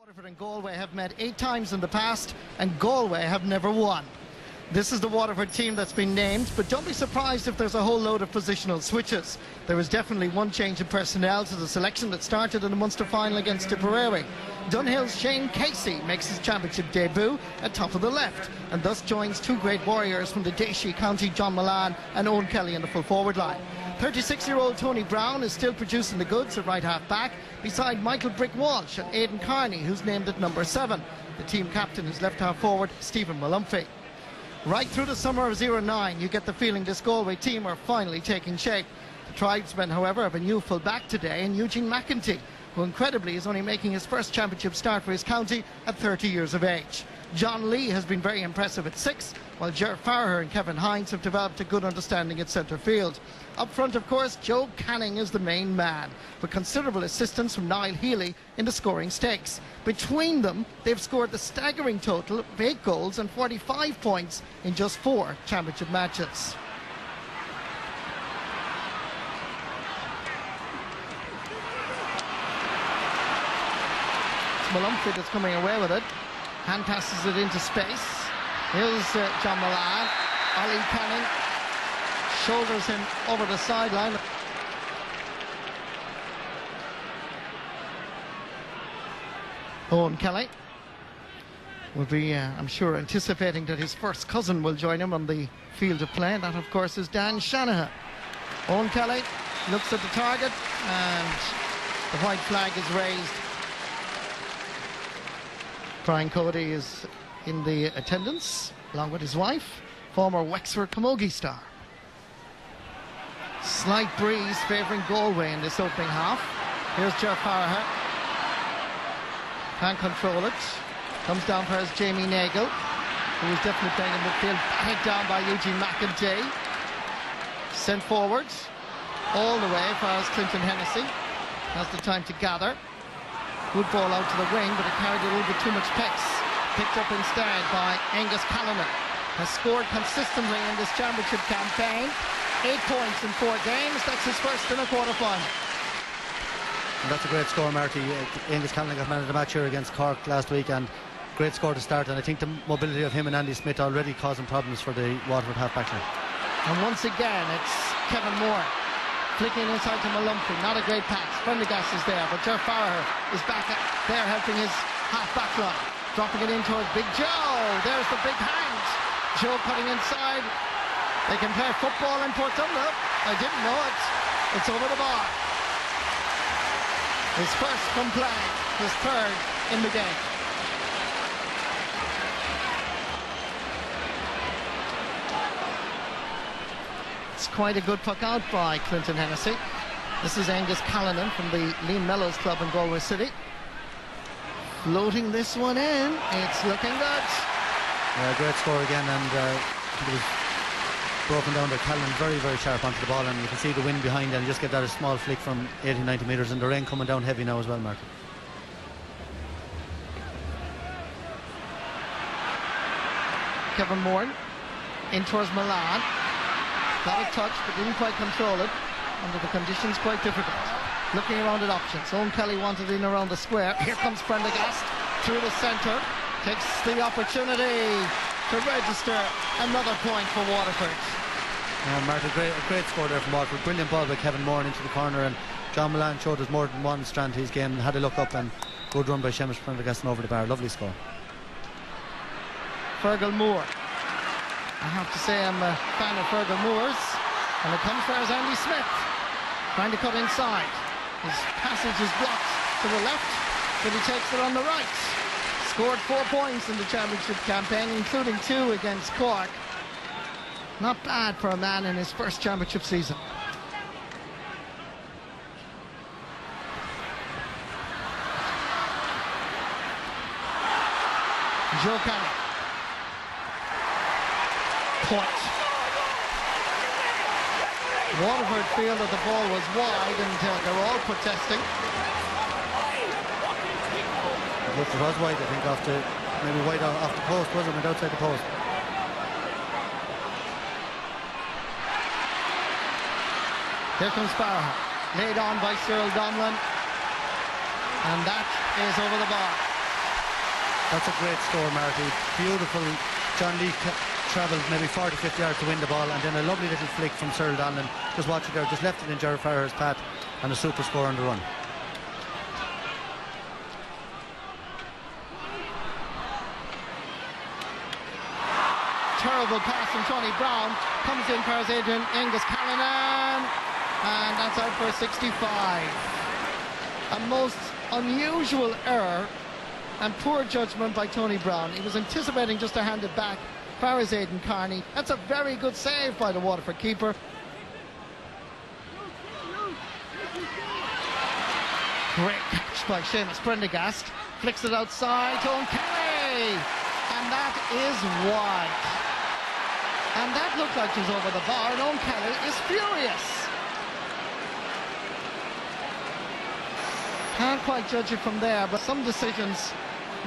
Waterford and Galway have met 8 times in the past, and Galway have never won. This is the Waterford team that's been named, but don't be surprised if there's a whole load of positional switches. There was definitely one change in personnel to the selection that started in the Munster final against Tipperary. Dunhill's Shane Casey makes his championship debut at top of the left, and thus joins two great warriors from the Déisi County, John Milan and Owen Kelly in the full forward line. 36-year-old Tony Brown is still producing the goods at right half back, beside Michael Brick Walsh and Aidan Carney, who's named at number 7. The team captain is left half forward Stephen Malumphy. Right through the summer of '09, you get the feeling this Galway team are finally taking shape. The tribesmen, however, have a new full back today in Eugene McEntee, who incredibly is only making his first championship start for his county at 30 years of age. John Lee has been very impressive at 6, while Ger Farrer and Kevin Hines have developed a good understanding at centre field. Up front, of course, Joe Canning is the main man, with considerable assistance from Niall Healy in the scoring stakes. Between them, they've scored the staggering total of 8 goals and 45 points in just 4 championship matches. It's Malumphy that's coming away with it. Hand passes it into space. Here's John Milan. Ollie Canning shoulders him over the sideline. Owen Kelly will be, I'm sure, anticipating that his first cousin will join him on the field of play. That, of course, is Dan Shanahan. Owen Kelly looks at the target, and the white flag is raised. Brian Cody is in the attendance, along with his wife, former Wexford Camogie star. Slight breeze favouring Galway in this opening half. Here's Ger Farrer. Can't control it. Comes down for his Jamie Nagle, who is definitely playing in midfield. Batted down by Eugene McEntee. Sent forwards all the way for as Clinton Hennessy has the time to gather. Good ball out to the wing, but it carried a little bit too much pace. Picked up instead by Angus Callanan. Has scored consistently in this championship campaign. 8 points in 4 games. That's his first in a quarter-final. And that's a great score, Marty. Angus Callanan got man of the match here against Cork last week, and great score to start. And I think the mobility of him and Andy Smith already causing problems for the Waterford half-back line. And once again, it's Kevin Moore flicking inside to Malumphy. Not a great pass. Prendergast is there, but Ger Farrer is back there helping his half-back line. Dropping it in towards Big Joe. There's the big hand. Joe cutting inside. They can play football in Port Dunlop. I didn't know it. It's over the bar. His first from play, his third in the game. It's quite a good puck out by Clinton Hennessy. This is Angus Callanan from the Lean Mellows Club in Galway City. Floating this one in. It's looking good. Yeah, great score again, and it was broken down there. Callanan very, very sharp onto the ball, and you can see the wind behind, and just get that a small flick from 80-90 metres, and the rain coming down heavy now as well, Mark. Kevin Moore in towards Milan. Got a touch, but didn't quite control it. Under the conditions, quite difficult. Looking around at options. Owen Kelly wanted in around the square. Here comes Prendergast through the centre. Takes the opportunity to register another point for Waterford. Yeah, Martin, a great score there from Waterford. Brilliant ball by Kevin Moore into the corner, and John Milan showed us more than one strand to his game and had a look up, and good run by Seamus Prendergast and over the bar. Lovely score. Fergal Moore. I have to say I'm a fan of Fergal Moore's, and it comes for as Andy Smith trying to cut inside. His passage is blocked to the left, but he takes it on the right. Scored 4 points in the championship campaign, including 2 against Cork. Not bad for a man in his first championship season. Joe Canning. Point. Waterford feel that the ball was wide, and they're all protesting. It was wide, I think, maybe wide off the post, wasn't it? Outside the post. Here comes Farrer, laid on by Cyril Donlan, and that is over the bar. That's a great score, Marty. Beautiful. John Lee travelled maybe 40-50 yards to win the ball, and then a lovely little flick from Cyril Donlan. Just watch it there, just left it in Gerard Farrer's path, and a super score on the run. Terrible pass from Tony Brown. Comes in for Adrian Angus Callanan, and that's out for a 65. A most unusual error and poor judgment by Tony Brown. He was anticipating just to hand it back. Farrer's Aidan Carney. That's a very good save by the Waterford keeper. Great catch by Seamus Prendergast. Flicks it outside to Owen Kelly, and that is wide. And that looked like it was over the bar, and Owen Kelly is furious. Can't quite judge it from there, but some decisions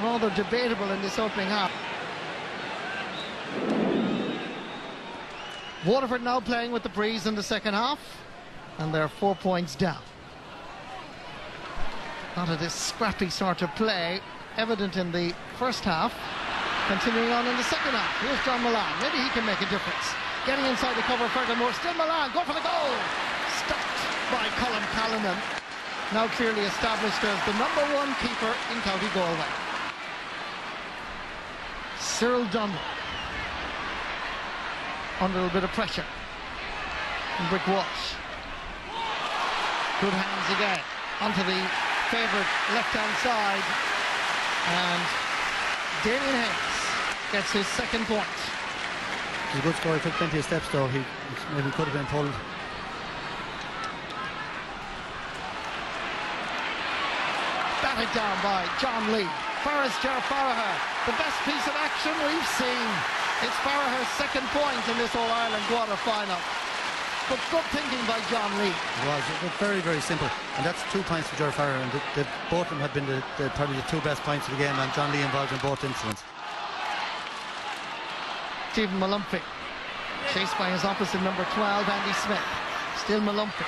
rather debatable in this opening half. Waterford now playing with the breeze in the second half, and they're 4 points down. Not of this scrappy sort of play evident in the first half, continuing on in the second half. Here's John Milan. Maybe he can make a difference. Getting inside the cover, furthermore, still Milan, go for the goal. Stopped by Colm Callanan, now clearly established as the #1 keeper in County Galway. Cyril Donlan under a little bit of pressure. And Brick Walsh. Good hands again onto the favourite left-hand side, and Damien Hayes gets his second point. It was a good score. He took plenty of steps though. He maybe could have been pulled. Batted down by John Lee. Farrer's Gerard Farrer, the best piece of action we've seen. It's Farrer's second point in this All-Ireland quarter-final. But good thinking by John Lee. It was very, very simple. And that's 2 points for Gerard Farrer, and both of them have been probably the 2 best points of the game, and John Lee involved in both incidents. Stephen Malumphey, chased by his opposite number 12, Andy Smith. Still Malumphey.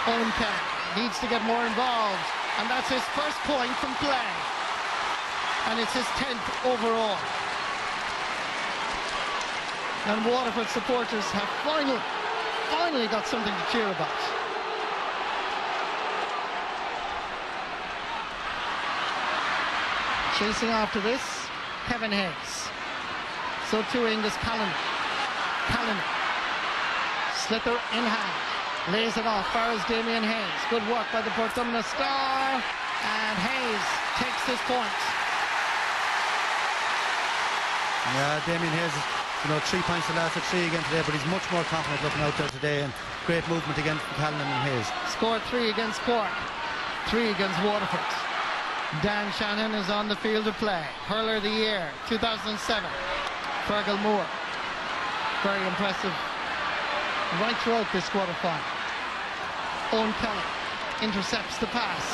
Owen Kelly needs to get more involved, and that's his first point from play. And it's his 10th overall. And Waterford supporters have finally got something to cheer about. Chasing after this, Kevin Hayes. So too Angus Callanan. Slither in hand. Lays it off. Farrer's Damien Hayes. Good work by the Portumna star. And Hayes takes his point. Yeah, Damien Hayes, 3 points to last at 3 again today, but he's much more confident looking out there today, and great movement again from Callanan and Hayes. Scored 3 against Cork, 3 against Waterford. Dan Shannon is on the field of play. Hurler of the Year, 2007. Fergal Moore. Very impressive right throughout this quarter-final. Owen Kelly intercepts the pass.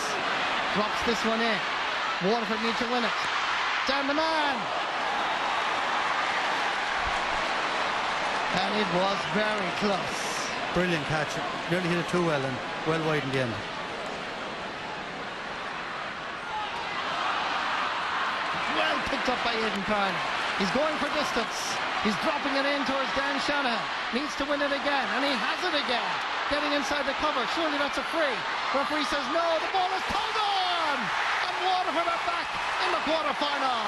Drops this one in. Waterford need to win it. Down the man. And it was very close. Brilliant catch. Nearly hit it too well, and well wide in the end. Well picked up by Aidan Carney. He's going for distance. He's dropping it in towards Dan Shanahan. Needs to win it again, and he has it again. Getting inside the cover. Surely that's a free. Referee says no. The ball is pulled on, and Waterford are back in the quarter-final.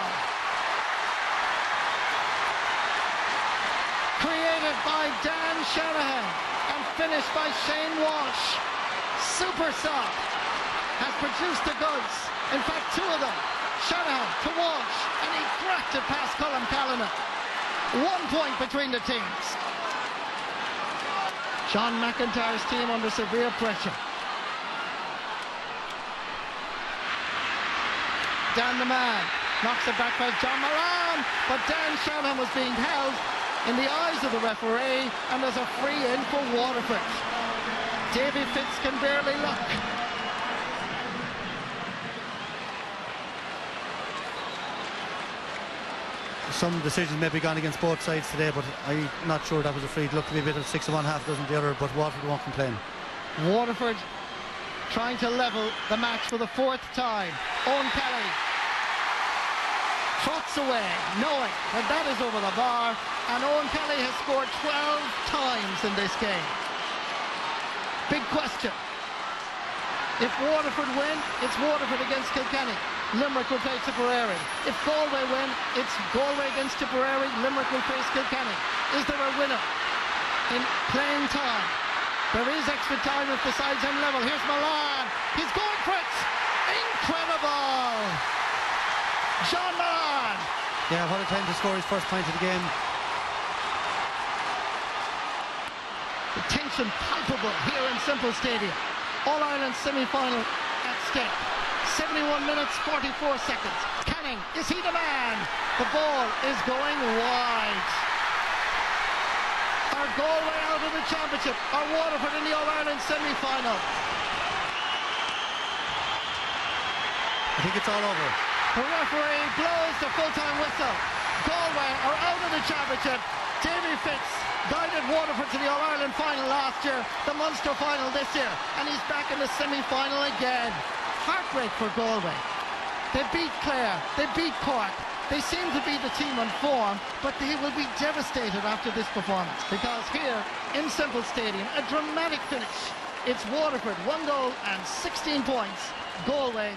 Created by Dan Shanahan and finished by Shane Walsh. Super Sub has produced the goods. In fact, 2 of them. Shanahan to Walsh, and he cracked it past Colm Callanan. 1 point between the teams. John McIntyre's team under severe pressure. Dan the man knocks it back past John Moran, but Dan Shanahan was being held in the eyes of the referee, and there's a free in for Waterford. Davy Fitz can barely look. Some decisions may be gone against both sides today, but I'm not sure that was a free. It looked to be a bit of 6 of one, half dozen the other, but Waterford won't complain. Waterford trying to level the match for the 4th time. Owen Kelly trots away, knowing that that is over the bar, and Owen Kelly has scored 12 times in this game. Big question. If Waterford win, it's Waterford against Kilkenny. Limerick will play Tipperary. If Galway win, it's Galway against Tipperary. Limerick will face Kilkenny. Is there a winner in playing time? There is extra time if the sides end level. Here's Milan. He's going for it. Incredible. John Milan. Yeah, what a time to score his first point of the game. The tension palpable here in Semple Stadium. All-Ireland semi-final at stake. 71 minutes, 44 seconds. Canning, is he the man? The ball is going wide. Are Galway out of the championship? Are Waterford in the All-Ireland semi-final? I think it's all over. The referee blows the full-time whistle. Galway are out of the championship. Davy Fitz guided Waterford to the All-Ireland final last year, the Munster final this year, and he's back in the semi-final again. Heartbreak for Galway. They beat Clare, they beat Cork. They seem to be the team on form, but they will be devastated after this performance, because here in Semple Stadium, a dramatic finish. It's Waterford, 1 goal and 16 points. Galway